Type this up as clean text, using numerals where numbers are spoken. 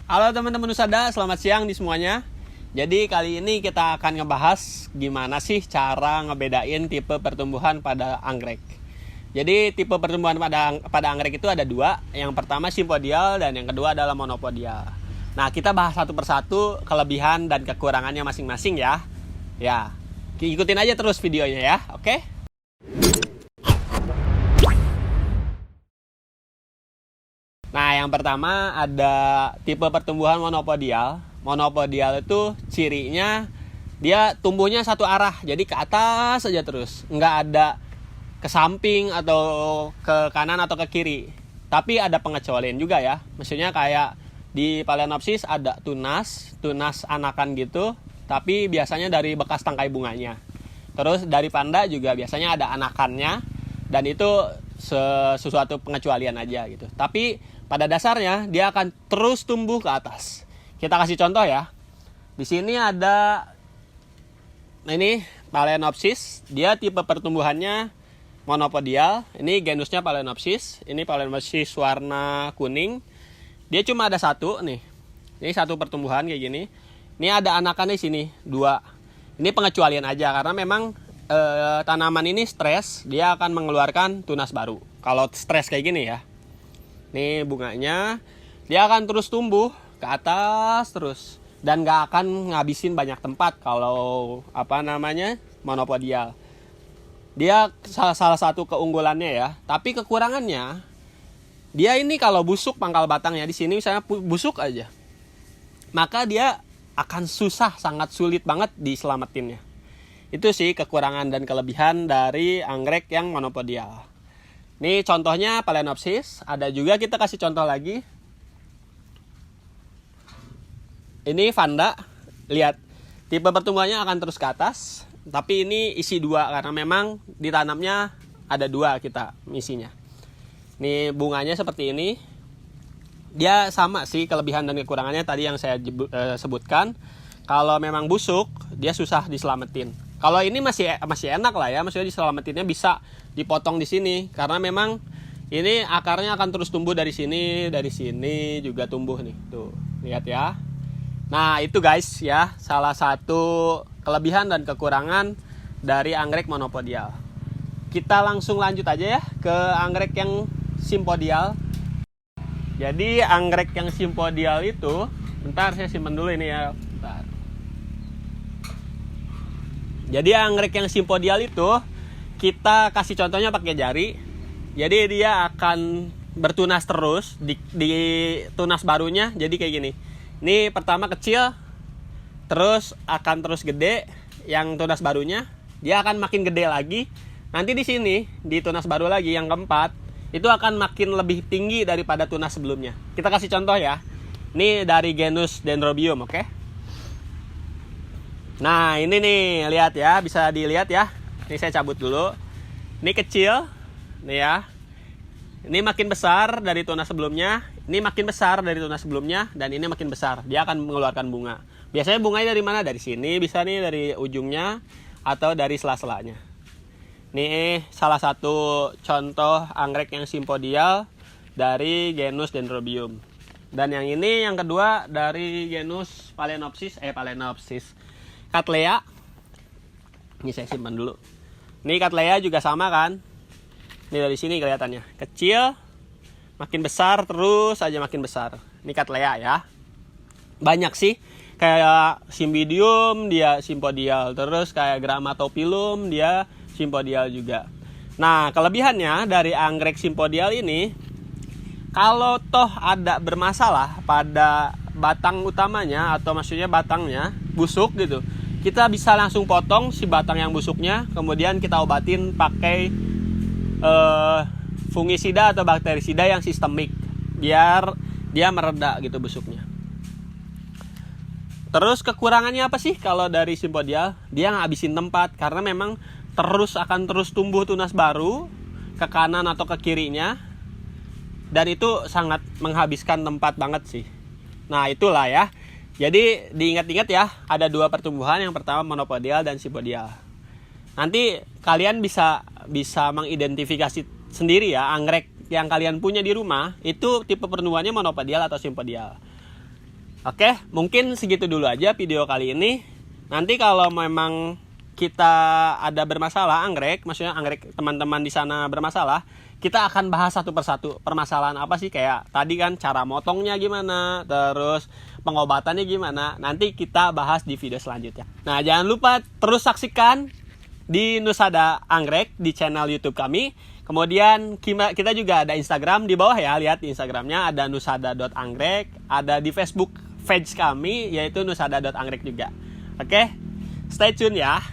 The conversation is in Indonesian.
Halo teman-teman Usada, selamat siang di semuanya. Jadi kali ini kita akan ngebahas gimana sih cara ngebedain tipe pertumbuhan pada anggrek. Jadi tipe pertumbuhan pada anggrek itu ada dua. Yang pertama simpodial dan yang kedua adalah monopodial. Nah, kita bahas satu persatu kelebihan dan kekurangannya masing-masing ya. Ya, ikutin aja terus videonya ya, oke? Nah, yang pertama ada tipe pertumbuhan monopodial. Monopodial itu cirinya dia tumbuhnya satu arah, jadi ke atas saja terus. Nggak ada ke samping atau ke kanan atau ke kiri. Tapi ada pengecualian juga ya. Maksudnya kayak di Phalaenopsis ada tunas anakan gitu. Tapi biasanya dari bekas tangkai bunganya. Terus dari panda juga biasanya ada anakannya. Dan itu sesuatu pengecualian aja gitu. Tapi pada dasarnya dia akan terus tumbuh ke atas. Kita kasih contoh ya. Di sini ada ini Phalaenopsis, dia tipe pertumbuhannya monopodial. Ini genusnya Phalaenopsis. Ini Phalaenopsis warna kuning. Dia cuma ada satu nih. Ini satu pertumbuhan kayak gini. Ini ada anakan di sini, dua. Ini pengecualian aja karena memang tanaman ini stres, dia akan mengeluarkan tunas baru. Kalau stres kayak gini ya. Nih bunganya, dia akan terus tumbuh ke atas terus dan gak akan ngabisin banyak tempat kalau monopodial. Dia salah satu keunggulannya ya, tapi kekurangannya dia ini kalau busuk pangkal batangnya di sini misalnya busuk aja, maka dia akan susah, sangat sulit banget diselamatinnya. Itu sih kekurangan dan kelebihan dari anggrek yang monopodial. Ini contohnya Phalaenopsis. Ada juga kita kasih contoh lagi. Ini Vanda. Lihat, tipe pertumbuhannya akan terus ke atas. Tapi ini isi dua karena memang ditanamnya ada dua kita misinya. Ini bunganya seperti ini. Dia sama sih kelebihan dan kekurangannya tadi yang saya sebutkan. Kalau memang busuk, dia susah diselamatin. Kalau ini masih enak lah ya, maksudnya diselamatinnya bisa dipotong di sini karena memang ini akarnya akan terus tumbuh dari sini juga tumbuh nih. Tuh, lihat ya. Nah, itu guys ya, salah satu kelebihan dan kekurangan dari anggrek monopodial. Kita langsung lanjut aja ya ke anggrek yang simpodial. Jadi anggrek yang simpodial itu, bentar saya simpan dulu ini ya. Bentar. Jadi anggrek yang simpodial itu kita kasih contohnya pakai jari. Jadi dia akan bertunas terus di tunas barunya. Jadi kayak gini. Ini pertama kecil, terus akan terus gede. Yang tunas barunya dia akan makin gede lagi. Nanti di sini di tunas baru lagi yang keempat itu akan makin lebih tinggi daripada tunas sebelumnya. Kita kasih contoh ya. Ini dari genus Dendrobium, oke? Nah, ini nih, lihat ya, bisa dilihat ya. Ini saya cabut dulu. Ini kecil, nih ya. Ini makin besar dari tunas sebelumnya. Ini makin besar dari tunas sebelumnya. Dan ini makin besar. Dia akan mengeluarkan bunga. Biasanya bunganya dari mana? Dari sini, bisa nih dari ujungnya. Atau dari sela-selanya. Ini salah satu contoh anggrek yang simpodial dari genus Dendrobium. Dan yang ini, yang kedua, dari genus Phalaenopsis. Cattleya. Ini saya simpan dulu. Ini Cattleya juga sama kan. Ini dari sini kelihatannya. Kecil, makin besar, terus aja makin besar. Ini Cattleya ya. Banyak sih. Kayak Cymbidium, dia simpodial. Terus kayak Grammatophyllum, dia simpodial juga. Nah, kelebihannya dari anggrek simpodial ini, kalau toh ada bermasalah pada batang utamanya, atau maksudnya batangnya busuk gitu, kita bisa langsung potong si batang yang busuknya, kemudian kita obatin pakai fungisida atau bakterisida yang sistemik biar dia mereda gitu busuknya. Terus kekurangannya apa sih kalau dari simpodial? Dia ngabisin tempat karena memang akan terus tumbuh tunas baru ke kanan atau ke kirinya, dan itu sangat menghabiskan tempat banget sih. Nah, itulah ya. Jadi diingat-ingat ya, ada dua pertumbuhan, yang pertama monopodial dan simpodial. Nanti kalian bisa mengidentifikasi sendiri ya, anggrek yang kalian punya di rumah itu tipe pertumbuhannya monopodial atau simpodial. Oke, mungkin segitu dulu aja video kali ini. Nanti kalau memang kita ada bermasalah anggrek, maksudnya anggrek teman-teman di sana bermasalah, kita akan bahas satu persatu permasalahan apa sih, kayak tadi kan cara motongnya gimana, terus pengobatannya gimana. Nanti kita bahas di video selanjutnya. Nah, jangan lupa terus saksikan di Nusada Anggrek di channel YouTube kami. Kemudian kita juga ada Instagram di bawah ya, lihat di Instagramnya ada nusada.anggrek, ada di Facebook page kami yaitu nusada.anggrek juga. Oke, stay tune ya.